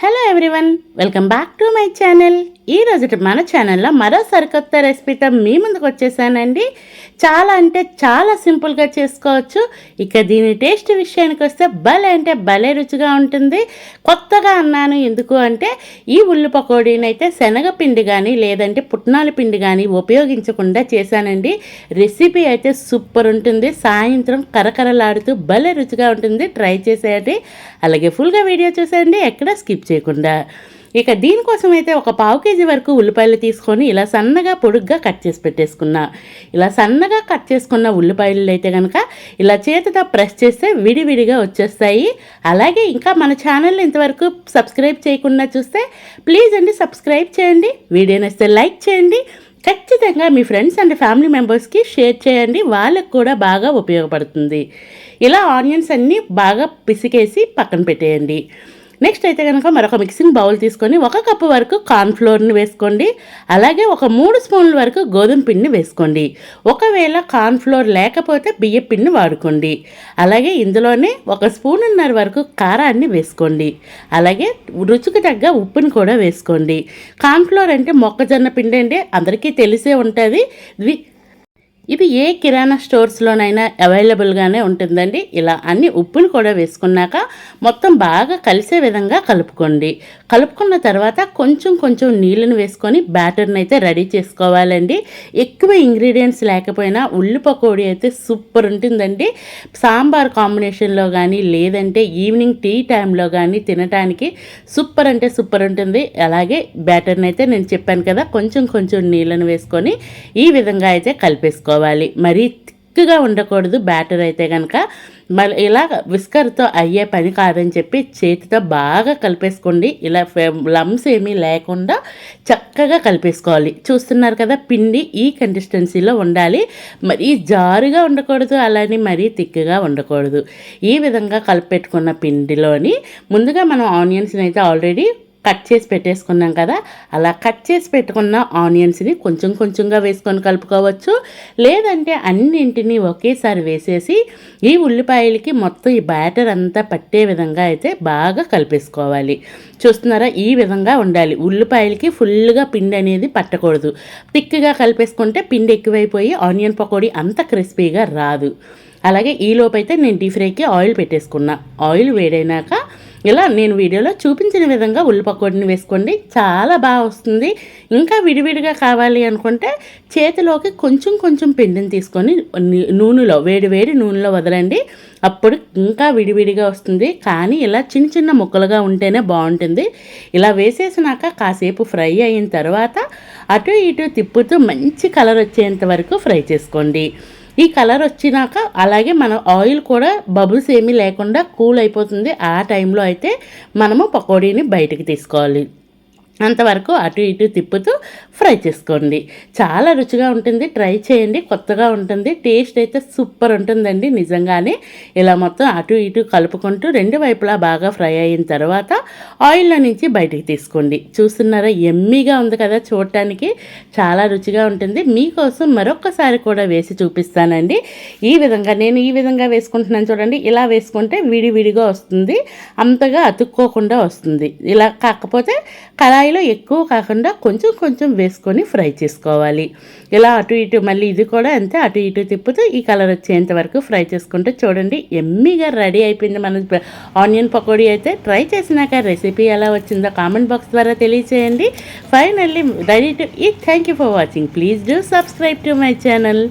Hello everyone, welcome back to my channel. ఈ రోజు మన ఛానల్లో మరో సరికొత్త రెసిపీతో మీ ముందుకు వచ్చేసానండి. చాలా అంటే చాలా సింపుల్గా చేసుకోవచ్చు. ఇక దీని టేస్ట్ విషయానికి వస్తే భలే అంటే భలే రుచిగా ఉంటుంది. కొత్తగా అన్నాను ఎందుకు అంటే ఈ ఉల్లి పకోడీని అయితే శనగపిండి కానీ లేదంటే పుట్నాల పిండి కానీ ఉపయోగించకుండా చేశానండి. రెసిపీ అయితే సూపర్ ఉంటుంది. సాయంత్రం కరకరలాడుతూ భలే రుచిగా ఉంటుంది. ట్రై చేసేయండి. అలాగే ఫుల్గా వీడియో చూసేయండి, ఎక్కడ స్కిప్ చేయకుండా. ఇక దీనికోసం అయితే ఒక 1/2 కేజీ వరకు ఉల్లిపాయలు తీసుకొని ఇలా సన్నగా పొడుగ్గా కట్ చేసి పెట్టేసుకున్నా. ఇలా సన్నగా కట్ చేసుకున్న ఉల్లిపాయలు అయితే కనుక ఇలా చేతితో ప్రెస్ చేస్తే విడివిడిగా వచ్చేస్తాయి. అలాగే ఇంకా మన ఛానల్ని ఇంతవరకు సబ్స్క్రైబ్ చేయకుండా చూస్తే ప్లీజ్ అండి సబ్స్క్రైబ్ చేయండి. వీడియో నచ్చితే లైక్ చేయండి. ఖచ్చితంగా మీ ఫ్రెండ్స్ అండ్ ఫ్యామిలీ మెంబర్స్కి షేర్ చేయండి, వాళ్ళకు కూడా బాగా ఉపయోగపడుతుంది. ఇలా ఆనియన్స్ అన్నీ బాగా పిసికేసి పక్కన పెట్టేయండి. నెక్స్ట్ అయితే కనుక మరొక మిక్సింగ్ బౌల్ తీసుకొని 1 కప్పు వరకు కార్న్ఫ్లోర్ని వేసుకోండి. అలాగే ఒక 3 స్పూన్ల వరకు గోధుమ పిండిని వేసుకోండి. ఒకవేళ కార్న్ఫ్లోర్ లేకపోతే బియ్య పిండిని వాడుకోండి. అలాగే ఇందులోనే 1 స్పూన్నర వరకు కారాన్ని వేసుకోండి. అలాగే రుచికి తగ్గ ఉప్పుని కూడా వేసుకోండి. కార్న్ఫ్లోర్ అంటే మొక్కజొన్న పిండి అండి, అందరికీ తెలిసే ఉంటుంది. ఇది ఏ కిరాణా స్టోర్స్లోనైనా అవైలబుల్గానే ఉంటుందండి. ఇలా అన్ని ఉప్పును కూడా వేసుకున్నాక మొత్తం బాగా కలిసే విధంగా కలుపుకోండి. కలుపుకున్న తర్వాత కొంచెం నీళ్ళని వేసుకొని బ్యాటర్ని అయితే రెడీ చేసుకోవాలండి. ఎక్కువ ఇంగ్రీడియంట్స్ లేకపోయినా ఉల్లి పకోడీ అయితే సూపర్ ఉంటుందండి. సాంబార్ కాంబినేషన్లో కానీ లేదంటే ఈవినింగ్ టీ టైంలో కానీ తినడానికి సూపర్ అంటే సూపర్ ఉంటుంది. అలాగే బ్యాటర్ని అయితే నేను చెప్పాను కదా, కొంచెం నీళ్ళని వేసుకొని ఈ విధంగా అయితే కలిపేసుకోవాలి. మరీ థిక్గా ఉండకూడదు బ్యాటర్ అయితే కనుక. మళ్ళీ ఇలా విస్కర్తో అయ్యే పని కాదని చెప్పి చేతితో బాగా కలిపేసుకోండి. ఇలా లమ్స్ ఏమీ లేకుండా చక్కగా కలిపేసుకోవాలి. చూస్తున్నారు కదా, పిండి ఈ కన్సిస్టెన్సీలో ఉండాలి. మరీ జారుగా ఉండకూడదు, అలానే మరీ థిక్గా ఉండకూడదు. ఈ విధంగా కలిపెట్టుకున్న పిండిలోని ముందుగా మనం ఆనియన్స్ని అయితే ఆల్రెడీ కట్ చేసి పెట్టేసుకున్నాం కదా, అలా కట్ చేసి పెట్టుకున్న ఆనియన్స్ని కొంచెంగా వేసుకొని కలుపుకోవచ్చు. లేదంటే అన్నింటినీ ఒకేసారి వేసేసి ఈ ఉల్లిపాయలకి మొత్తం ఈ బ్యాటర్ అంతా పట్టే విధంగా అయితే బాగా కలిపేసుకోవాలి. చూస్తున్నారా, ఈ విధంగా ఉండాలి. ఉల్లిపాయలకి ఫుల్గా పిండి అనేది పట్టకూడదు. థిక్గా కలిపేసుకుంటే పిండి ఎక్కువైపోయి ఆనియన్ పకోడీ అంత క్రిస్పీగా రాదు. అలాగే ఈలోపైతే నేను డీప్ ఫ్రైకి ఆయిల్ పెట్టేసుకున్నా. ఆయిల్ వేడైనాక ఇలా నేను వీడియోలో చూపించిన విధంగా ఉల్లి పకోడీని వేసుకోండి, చాలా బాగా వస్తుంది. ఇంకా విడివిడిగా కావాలి అనుకుంటే చేతిలోకి కొంచెం పిండిని తీసుకొని నూనెలో వేడి నూనెలో వదలండి. అప్పుడు ఇంకా విడివిడిగా వస్తుంది. కానీ ఇలా చిన్న ముక్కలుగా ఉంటేనే బాగుంటుంది. ఇలా వేసేసినాక కాసేపు ఫ్రై అయిన తర్వాత అటు ఇటు తిప్పుతూ మంచి కలర్ వచ్చేంత వరకు ఫ్రై చేసుకోండి. ఈ కలర్ వచ్చినాక అలాగే మనం ఆయిల్ కూడా బబుల్స్ ఏమీ లేకుండా కూల్ అయిపోతుంది. ఆ టైంలో అయితే మనము పకోడీని బయటికి తీసుకోవాలి. అంతవరకు అటు ఇటు తిప్పుతూ ఫ్రై చేసుకోండి. చాలా రుచిగా ఉంటుంది, ట్రై చేయండి. కొత్తగా ఉంటుంది, టేస్ట్ అయితే సూపర్ ఉంటుందండి నిజంగానే. ఇలా మొత్తం అటు ఇటు కలుపుకుంటూ 2 వైపులా బాగా ఫ్రై అయిన తర్వాత ఆయిల్లో నుంచి బయటికి తీసుకోండి. చూస్తున్నారా, ఎమ్మీగా ఉంది కదా, చూడటానికి చాలా రుచిగా ఉంటుంది. మీకోసం మరొకసారి కూడా వేసి చూపిస్తానండి. నేను ఈ విధంగా వేసుకుంటున్నాను చూడండి. ఇలా వేసుకుంటే విడివిడిగా వస్తుంది, అంతగా అతుక్కోకుండా వస్తుంది. ఇలా కాకపోతే కళాయిలో ఎక్కువ కాకుండా కొంచెం వేసుకొని ఫ్రై చేసుకోవాలి. ఇలా అటు ఇటు మళ్ళీ ఇది కూడా అంతే, అటు ఇటు తిప్పుతూ ఈ కలర్ వచ్చేంత వరకు ఫ్రై చేసుకుంటే చూడండి ఎమ్మీగా రెడీ అయిపోయింది మన ఆనియన్ పకోడీ అయితే. ట్రై చేసినాక రెసిపీ ఎలా వచ్చిందో కామెంట్ బాక్స్ ద్వారా తెలియచేయండి. Finally ready to eat. Thank you for watching. Please do subscribe to my channel.